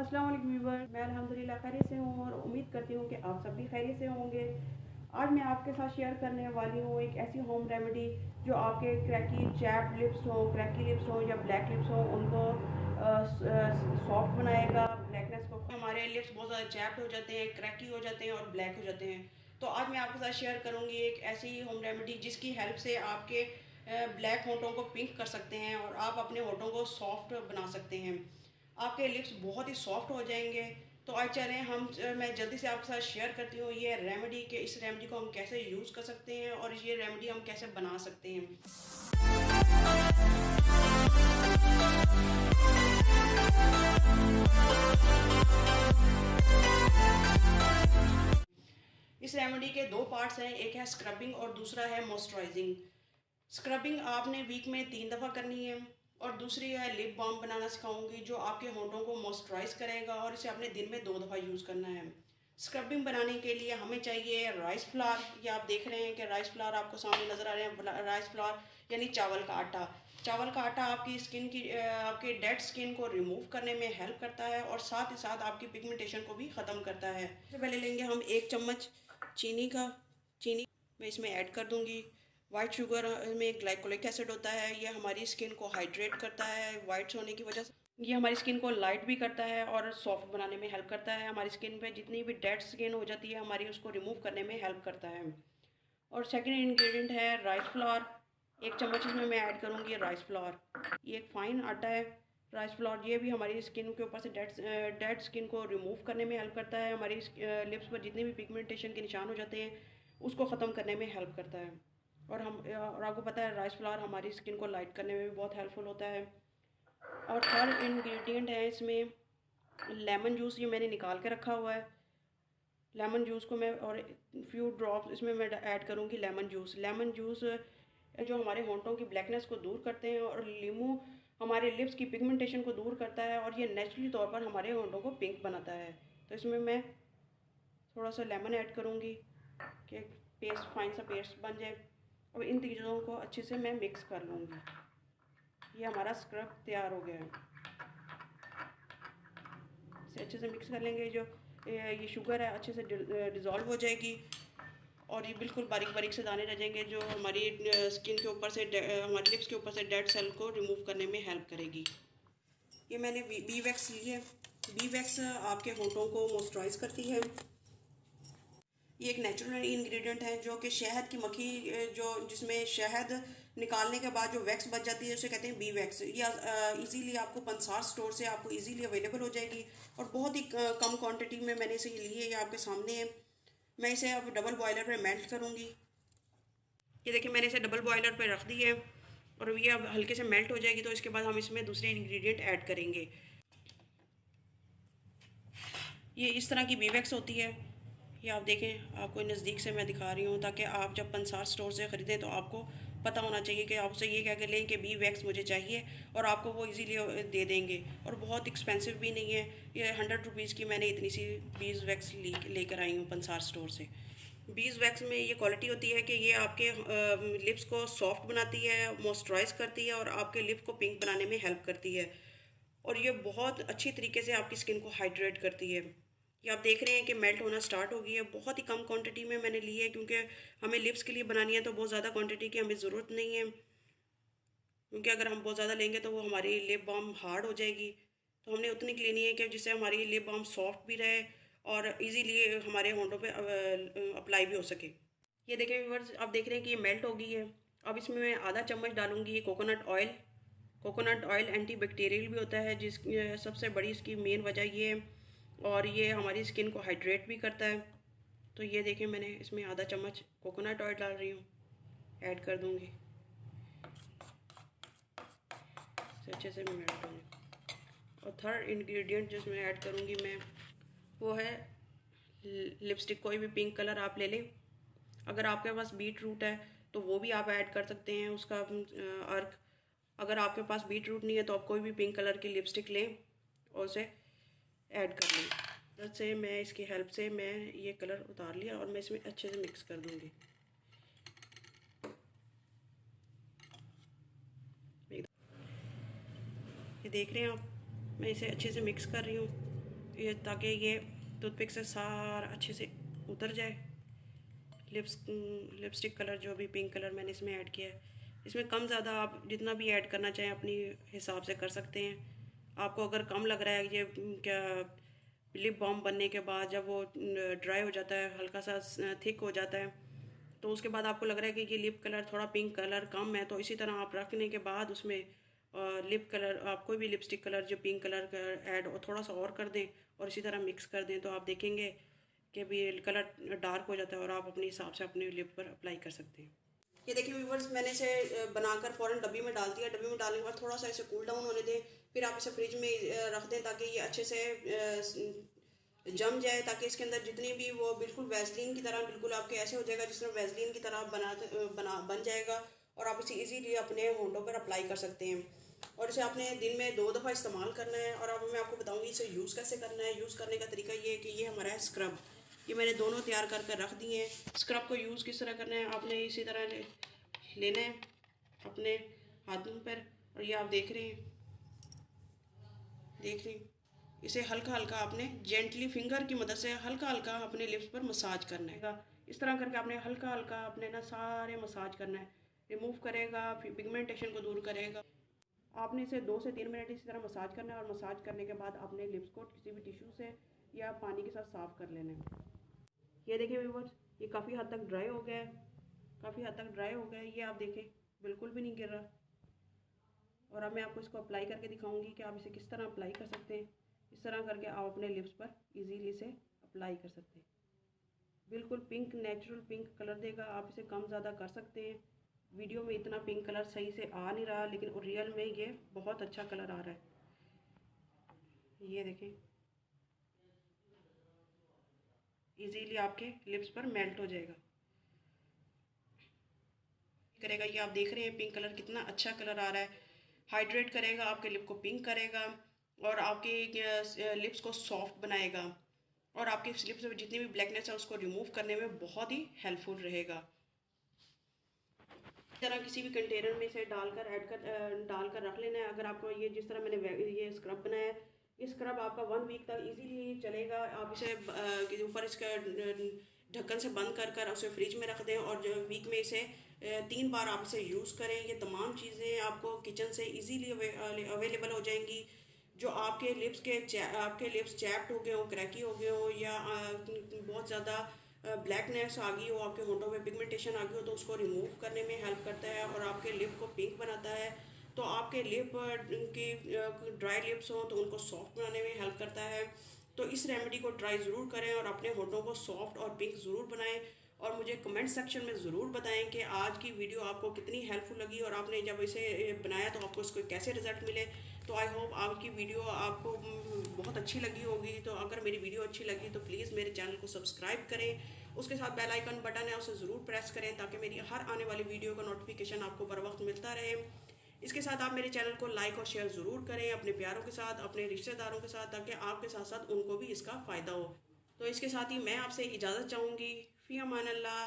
अस्सलाम वालेकुम व्यूअर, मैं अल्हम्दुलिल्लाह खैरियत से हूँ और उम्मीद करती हूँ कि आप सब भी खैरियत से होंगे। आज मैं आपके साथ शेयर करने वाली हूँ एक ऐसी होम रेमेडी जो आपके क्रैकी चैप्ड लिप्स हो, क्रैकी लिप्स हो या ब्लैक लिप्स हो, उनको सॉफ्ट बनाएगा। ब्लैकनेस को, हमारे लिप्स बहुत ज़्यादा चैप्ड हो जाते हैं, क्रैकी हो जाते हैं और ब्लैक हो जाते हैं। तो आज मैं आपके साथ शेयर करूँगी एक ऐसी होम रेमेडी जिसकी हेल्प से आपके ब्लैक होंठों को पिंक कर सकते हैं और आप अपने होंठों को सॉफ्ट बना सकते हैं। आपके लिप्स बहुत ही सॉफ्ट हो जाएंगे। तो आज चलें मैं जल्दी से आपके साथ शेयर करती हूँ ये रेमेडी के इस रेमेडी को हम कैसे यूज़ कर सकते हैं और ये रेमेडी हम कैसे बना सकते हैं। इस रेमेडी के दो पार्ट्स हैं, एक है स्क्रबिंग और दूसरा है मॉइस्चराइजिंग। स्क्रबिंग आपने वीक में 3 दफ़ा करनी है और दूसरी है लिप बाम बनाना सिखाऊंगी जो आपके होंठों को मॉइस्चराइज करेगा और इसे आपने दिन में 2 दफ़ा यूज़ करना है। स्क्रबिंग बनाने के लिए हमें चाहिए राइस फ्लावर। ये आप देख रहे हैं कि राइस फ्लावर आपको सामने नज़र आ रहे हैं। राइस फ्लावर यानी चावल का आटा। चावल का आटा आपकी स्किन की आपके डेड स्किन को रिमूव करने में हेल्प करता है और साथ ही साथ आपकी पिगमेंटेशन को भी ख़त्म करता है। सबसे पहले लेंगे हम 1 चम्मच चीनी मैं इसमें ऐड कर दूंगी। वाइट शुगर में ग्लाइकोलिक एसिड होता है, ये हमारी स्किन को हाइड्रेट करता है वाइट होने की वजह से। ये हमारी स्किन को लाइट भी करता है और सॉफ्ट बनाने में हेल्प करता है। हमारी स्किन पे जितनी भी डेड स्किन हो जाती है हमारी, उसको रिमूव करने में हेल्प करता है। और सेकंड इंग्रेडिएंट है राइस फ्लावर। 1 चम्मच इसमें मैं ऐड करूँगी राइस फ्लावर। ये एक फ़ाइन आटा है राइस फ्लावर। ये भी हमारी स्किन के ऊपर से डेड स्किन को रिमूव करने में हेल्प करता है। हमारी लिप्स पर जितने भी पिगमेंटेशन के निशान हो जाते हैं उसको ख़त्म करने में हेल्प करता है। और आपको पता है राइस फ्लावर हमारी स्किन को लाइट करने में भी बहुत हेल्पफुल होता है। और थर्ड इंग्रेडिएंट है इसमें लेमन जूस। ये मैंने निकाल के रखा हुआ है। लेमन जूस को मैं और फ्यू ड्रॉप्स इसमें मैं ऐड करूँगी लेमन जूस। लेमन जूस जो हमारे होंठों की ब्लैकनेस को दूर करते हैं और लीमू हमारे लिप्स की पिगमेंटेशन को दूर करता है और ये नेचुरली तौर पर हमारे होंठों को पिंक बनाता है। तो इसमें मैं थोड़ा सा लेमन ऐड करूँगी कि पेस्ट फाइन सा पेस्ट बन जाए। अब इन चीज़ों को अच्छे से मैं मिक्स कर लूँगी। ये हमारा स्क्रब तैयार हो गया है। इसे अच्छे से मिक्स कर लेंगे। जो ये शुगर है अच्छे से डिज़ोल्व हो जाएगी और ये बिल्कुल बारीक बारीक से दाने रह जाएंगे जो हमारी स्किन के ऊपर से हमारी लिप्स के ऊपर से डेड सेल को रिमूव करने में हेल्प करेगी। ये मैंने बी वैक्स ली है। बी वैक्स आपके होंठों को मॉइस्चराइज करती है। ये एक नेचुरल इंग्रेडिएंट है जो कि शहद की मक्खी जो जिसमें शहद निकालने के बाद जो वैक्स बच जाती है उसे कहते हैं बी वैक्स। ये इजीली आपको पंसार स्टोर से आपको इजीली अवेलेबल हो जाएगी और बहुत ही कम क्वांटिटी में मैंने इसे ली है। ये आपके सामने है। मैं इसे अब डबल बॉयलर पे मेल्ट करूँगी। ये देखिए मैंने इसे डबल बॉयलर पे रख दी है और ये अब हल्के से मेल्ट हो जाएगी। तो इसके बाद हम इसमें दूसरे इंग्रेडिएंट ऐड करेंगे। ये इस तरह की बी वैक्स होती है। ये आप देखें, आपको नज़दीक से मैं दिखा रही हूँ ताकि आप जब पंसार स्टोर से ख़रीदें तो आपको पता होना चाहिए कि आपसे ये कह के लें कि बी वैक्स मुझे चाहिए और आपको वो इजीली दे देंगे। और बहुत एक्सपेंसिव भी नहीं है। ये 100 रुपीज़ की मैंने इतनी सी बीज वैक्स लेकर आई हूँ पंसार स्टोर से। बीज वैक्स में ये क्वालिटी होती है कि ये आपके लिप्स को सॉफ्ट बनाती है, मॉइस्चराइज करती है और आपके लिप को पिंक बनाने में हेल्प करती है। और ये बहुत अच्छी तरीके से आपकी स्किन को हाइड्रेट करती है। ये आप देख रहे हैं कि मेल्ट होना स्टार्ट हो गई है। बहुत ही कम क्वांटिटी में मैंने ली है क्योंकि हमें लिप्स के लिए बनानी है तो बहुत ज़्यादा क्वांटिटी की हमें ज़रूरत नहीं है, क्योंकि अगर हम बहुत ज़्यादा लेंगे तो वो हमारी लिप बाम हार्ड हो जाएगी। तो हमने उतनी की लेनी है कि जिससे हमारी लिप बाम सॉफ्ट भी रहे और इजीली हमारे होंठों पे अप्लाई भी हो सके। ये देखें व्यूअर्स, आप देख रहे हैं कि ये मेल्ट हो गई है। अब इसमें मैं आधा चम्मच डालूंगी coconut oil. Coconut oil anti bacterial भी होता है, जिस सबसे बड़ी इसकी मेन वजह ये है और ये हमारी स्किन को हाइड्रेट भी करता है। तो ये देखें मैंने इसमें आधा चम्मच कोकोनट ऑयल डाल रही हूँ, ऐड कर दूँगी। अच्छे से मैं ऐड करूँगी। और थर्ड इंग्रेडिएंट जिसमें ऐड करूँगी मैं वो है लिपस्टिक। कोई भी पिंक कलर आप ले लें। अगर आपके पास बीट रूट है तो वो भी आप ऐड कर सकते हैं उसका अर्क। अगर आपके पास बीट रूट नहीं है तो आप कोई भी पिंक कलर की लिपस्टिक लें और उसे ऐड कर लें। से मैं इसकी हेल्प से मैं ये कलर उतार लिया और मैं इसमें अच्छे से मिक्स कर दूंगी। ये देख रहे हैं आप, मैं इसे अच्छे से मिक्स कर रही हूँ। ये ताकि ये टूथपिक से सारा अच्छे से उतर जाए। लिपस्टिक कलर जो भी पिंक कलर मैंने इसमें ऐड किया है, इसमें कम ज़्यादा आप जितना भी ऐड करना चाहें अपनी हिसाब से कर सकते हैं। आपको अगर कम लग रहा है ये क्या लिप बाम बनने के बाद जब वो ड्राई हो जाता है, हल्का सा थिक हो जाता है, तो उसके बाद आपको लग रहा है कि ये लिप कलर थोड़ा पिंक कलर कम है, तो इसी तरह आप रखने के बाद उसमें लिप कलर आप कोई भी लिपस्टिक कलर जो पिंक कलर का ऐड और थोड़ा सा और कर दें और इसी तरह मिक्स कर दें, तो आप देखेंगे कि भी कलर डार्क हो जाता है और आप अपने हिसाब से अपने लिप पर अप्लाई कर सकते हैं। ये देखिए व्यूअर्स, मैंने इसे बनाकर फ़ौरन डब्बी में डाल दिया। डब्बी में डालने के बाद थोड़ा सा इसे कूल डाउन होने दें, फिर आप इसे फ्रिज में रख दें ताकि ये अच्छे से जम जाए, ताकि इसके अंदर जितनी भी वो बिल्कुल वैसलीन की तरह बिल्कुल आपके ऐसे हो जाएगा जिस तरह वैसलीन की तरह बन जाएगा और आप इसे इजीली अपने होंठों पर अप्लाई कर सकते हैं। और इसे आपने दिन में 2 दफ़ा इस्तेमाल करना है। और अब मैं आपको बताऊंगी इसे यूज़ कैसे करना है। यूज़ करने का तरीका ये है कि ये हमारा है स्क्रब, ये मैंने दोनों तैयार कर रख दिए हैं। स्क्रब को यूज़ किस तरह करना है, आपने इसी तरह लेना है अपने हाथों पर, और ये आप देख रहे हैं इसे हल्का हल्का आपने जेंटली फिंगर की मदद से हल्का हल्का अपने लिप्स पर मसाज करना है। इस तरह करके आपने हल्का हल्का अपने ना सारे मसाज करना है। रिमूव करेगा, फिर पिगमेंटेशन को दूर करेगा। आपने इसे 2 से 3 मिनट इसी तरह मसाज करना है और मसाज करने के बाद अपने लिप्स को किसी भी टिश्यू से या पानी के साथ साफ़ कर लेना है। ये देखिए व्यूअर्स, ये काफ़ी हद तक ड्राई हो गया है, काफ़ी हद तक ड्राई हो गया है। ये आप देखें बिल्कुल भी नहीं गिर रहा। और अब मैं आपको इसको अप्लाई करके दिखाऊंगी कि आप इसे किस तरह अप्लाई कर सकते हैं। इस तरह करके आप अपने लिप्स पर इजीली इसे अप्लाई कर सकते हैं। बिल्कुल पिंक, नेचुरल पिंक कलर देगा। आप इसे कम ज़्यादा कर सकते हैं। वीडियो में इतना पिंक कलर सही से आ नहीं रहा, लेकिन रियल में ये बहुत अच्छा कलर आ रहा है। ये देखें इजीली आपके लिप्स पर मेल्ट हो जाएगा करेगा। ये आप देख रहे हैं पिंक कलर कितना अच्छा कलर आ रहा है। हाइड्रेट करेगा, आपके लिप को पिंक करेगा और आपके लिप्स को सॉफ्ट बनाएगा और आपके लिप्स में जितनी भी ब्लैकनेस है उसको रिमूव करने में बहुत ही हेल्पफुल रहेगा। इस तरह किसी भी कंटेनर में इसे डालकर रख लेना है। अगर आपको ये जिस तरह मैंने ये स्क्रब बनाया है, ये स्क्रब आपका 1 वीक तक इजीली चलेगा। आप इसे ऊपर इसका ढक्कन से बंद कर उसे फ्रिज में रख दें और जो वीक में इसे 3 बार आप इसे यूज़ करें। ये तमाम चीज़ें आपको किचन से इजीली अवेलेबल हो जाएंगी। जो आपके लिप्स चैप्ड हो गए हो, क्रैकी हो गए हो, या बहुत ज़्यादा ब्लैकनेस आ गई हो, आपके होंठों में पिगमेंटेशन आ गई हो, तो उसको रिमूव करने में हेल्प करता है और आपके लिप को पिंक बनाता है। तो आपके लिप की ड्राई लिप्स हों तो उनको सॉफ्ट बनाने में हेल्प करता है। तो इस रेमेडी को ट्राई ज़रूर करें और अपने होंठों को सॉफ्ट और पिंक ज़रूर बनाएं और मुझे कमेंट सेक्शन में ज़रूर बताएं कि आज की वीडियो आपको कितनी हेल्पफुल लगी और आपने जब इसे बनाया तो आपको इसको कैसे रिजल्ट मिले। तो आई होप आपकी वीडियो आपको बहुत अच्छी लगी होगी। तो अगर मेरी वीडियो अच्छी लगी तो प्लीज़ मेरे चैनल को सब्सक्राइब करें, उसके साथ बेल आइकन बटन है उसे ज़रूर प्रेस करें ताकि मेरी हर आने वाली वीडियो का नोटिफिकेशन आपको बर वक्त मिलता रहे। इसके साथ आप मेरे चैनल को लाइक और शेयर ज़रूर करें अपने प्यारों के साथ, अपने रिश्तेदारों के साथ, ताकि आपके साथ साथ उनको भी इसका फ़ायदा हो। तो इसके साथ ही मैं आपसे इजाज़त चाहूँगी। फ़ी अमान अल्लाह।